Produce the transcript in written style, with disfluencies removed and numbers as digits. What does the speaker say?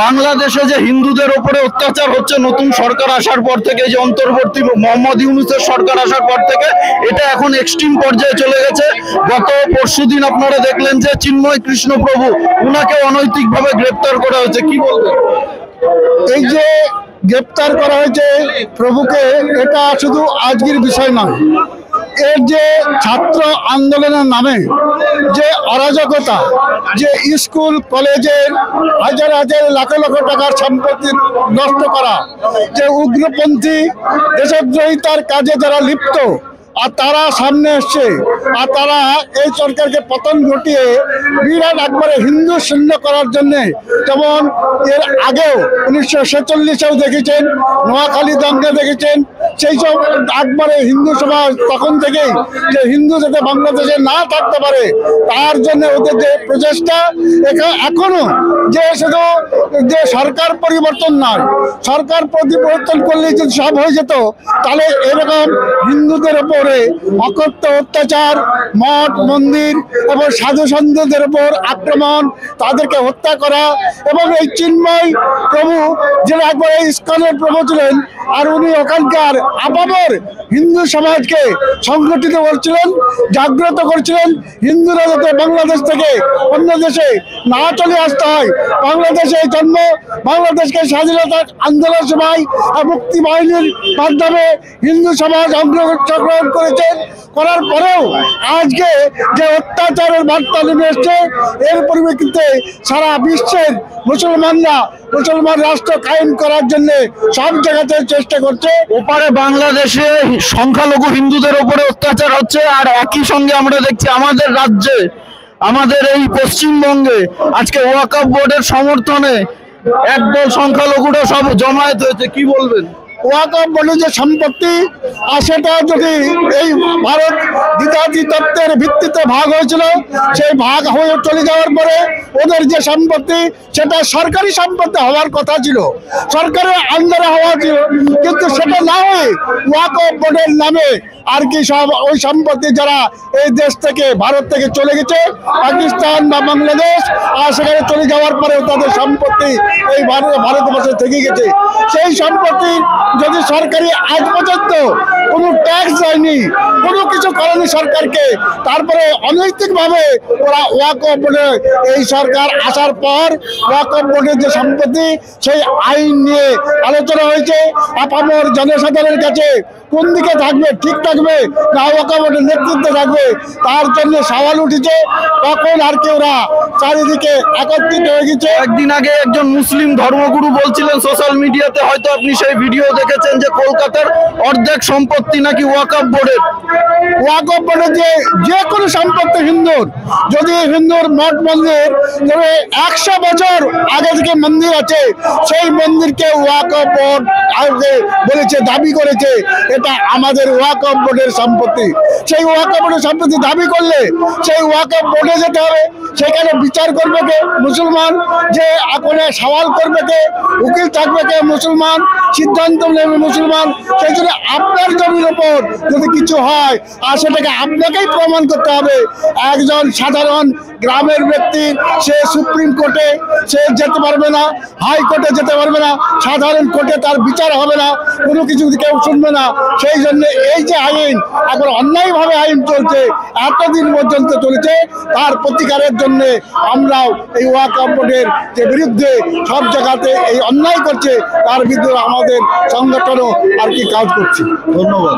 বাংলাদেশে যে হিন্দুদের উপরে অত্যাচার হচ্ছে নতুন সরকার আসার পর থেকে, যে অন্তর্বর্তী মোহাম্মদ ইউনূসের সরকার আসার পর থেকে, এটা এখন এক্সট্রিম পর্যায়ে চলে গেছে। গত পরশুদিন আপনারা দেখলেন যে চিন্ময় কৃষ্ণ প্রভু, উনাকে অনৈতিকভাবে গ্রেপ্তার করা হয়েছে, কি বলবেন? এই যে গ্রেপ্তার করা হয়েছে প্রভুকে, এটা শুধু আজকের বিষয় নয়, এর যে ছাত্র আন্দোলনের নামে যে অরাজকতা, যে স্কুল কলেজের হাজার হাজার লাখ লাখ টাকার সম্পত্তি নষ্ট করা, যে উগ্রপন্থী দেশদ্রোহিতার কাজে যারা লিপ্ত, আর তারা সামনে এসছে, আর তারা এই সরকারকে পতন ঘটিয়ে বিরাট একবারে হিন্দু শূন্য করার জন্যে, যেমন এর আগেও 1946-এও দেখেছেন, নোয়াখালী দাঙ্গা দেখেছেন, সেই সব একবারে হিন্দু সমাজ তখন থেকেই যে হিন্দু যাতে বাংলাদেশে না থাকতে পারে তার জন্য ওদের যে প্রচেষ্টা, এখনো যে শুধু যে সরকার পরিবর্তন নয়, সরকার পরিবর্তন করলে যদি সব হয়ে যেত, তাহলে এরকম হিন্দুদের ওপরে অকথ্য অত্যাচার, মঠ মন্দির এবং সাধু সন্তদের উপর আক্রমণ, তাদেরকে হত্যা করা, এবং এই চিন্ময় প্রভু যিনি একবার ইস্কনের প্রভু ছিলেন, আর উনি ওখানকার আপামর হিন্দু সমাজকে সংগঠিত করছিলেন, জাগ্রত করছিলেন, হিন্দুরা যাতে বাংলাদেশ থেকে অন্য দেশে না চলে আসতে হয়। বাংলাদেশে জন্ম, বাংলাদেশকে স্বাধীনতা আন্দোলন সময় মুক্তি বাহিনীর মাধ্যমে হিন্দু সমাজ অংশগ্রহণ করেছেন, করার পরেও আজকে যে অত্যাচারের বার্তা নেমে এসছে, এর পরিপ্রেক্ষিতে সারা বিশ্বের মুসলমান রাষ্ট্র কায়েম করার জন্য সব জায়গাতে চেষ্টা করছে। ওপারে বাংলাদেশে সংখ্যালঘু হিন্দুদের উপরে অত্যাচার হচ্ছে, আর একই সঙ্গে আমরা দেখছি আমাদের রাজ্যে, আমাদের এই পশ্চিমবঙ্গে আজকে ওয়াকফ বোর্ডের সমর্থনে একদল সংখ্যালঘুরা সব জমায়েত হয়েছে, কি বলবেন? ওয়াকফ বোর্ডের যে সম্পত্তি, আর সেটা যদি এই ভারত দ্বিজাতি তত্ত্বের ভিত্তিতে ভাগ হয়েছিল, সেই ভাগ হয়ে চলে যাওয়ার পরে ওদের যে সম্পত্তি, সেটা সরকারি সম্পত্তি হওয়ার কথা ছিল, সরকারের আন্ডারে হওয়া ছিল, কিন্তু সেটা না হয়ে ওয়াকফ বোর্ডের নামে আর কি সব ওই সম্পত্তি যারা এই দেশ থেকে, ভারত থেকে চলে গেছে পাকিস্তান বা বাংলাদেশ, আর সেখানে চলে যাওয়ার পরেও তাদের সম্পত্তি এই ভারতবর্ষে থেকে গেছে, সেই সম্পত্তি যদি সরকারি আজ পর্যন্ত কোনো ট্যাক্স দেয়নি, কোনো কিছু করেনি সরকারকে, তারপরে অনৈতিকভাবে ওরা ওয়াকফ বোর্ডে, এই সরকার আসার পর ওয়াকফ বোর্ডের যে সম্পত্তি, সেই আইন নিয়ে আলোচনা হয়েছে, আপামর জনসাধারণের কাছে কোন দিকে থাকবে, ঠিক থাকবে না ওয়াকফ বোর্ডের নেতৃত্বে থাকবে, তার জন্য সওয়াল উঠেছে। তখন আর কি ওরা চারিদিকে একত্রিত হয়ে গেছে। একদিন আগে একজন মুসলিম ধর্মগুরু বলছিলেন সোশ্যাল মিডিয়াতে, হয়তো আপনি সেই ভিডিও দেখেছেন, যে কলকাতার অর্ধেক সম্পত্তি নাকি ওয়াকফ বোর্ডের। ওয়াকফ বোর্ডের যে কোনো সম্পত্তি হিন্দুর, যদি হিন্দুর মঠ মন্দির 100 বছর আগে থেকে মন্দির আছে, সেই মন্দিরকে ওয়াকফ বোর্ড বলেছে, দাবি করেছে এটা আমাদের ওয়াকফ বোর্ডের সম্পত্তি। সেই ওয়াকফ বোর্ডের সম্পত্তি দাবি করলে সেই ওয়াকফ বোর্ডে যেতে হবে, সেখানে বিচার করবে কে? মুসলমান। যে এখন সওয়াল করবে কে? উকিল থাকবে কে? মুসলমান। সিদ্ধান্ত নেবে মুসলমান। সেই জন্য আপনার জমির ওপর যদি কিছু হয়, আর সেটাকে আপনাকেই প্রমাণ করতে হবে। একজন সাধারণ গ্রামের ব্যক্তি সে সুপ্রিম কোর্টে সে যেতে পারবে না, হাইকোর্টে যেতে পারবে না, সাধারণ কোর্টে তার বিচার হবে না, কোনো কিছু কেউ শুনবে না। সেই জন্য এই যে আইন এখন অন্যায়ভাবে আইন চলছে, এতদিন পর্যন্ত চলেছে, তার প্রতিকারের জন্য আমরাও এই ওয়াকফ বোর্ডের যে বিরুদ্ধে সব জায়গাতে এই অন্যায় করছে, তার বিরুদ্ধে আমাদের সংগঠনও আর কি কাজ করছে। ধন্যবাদ।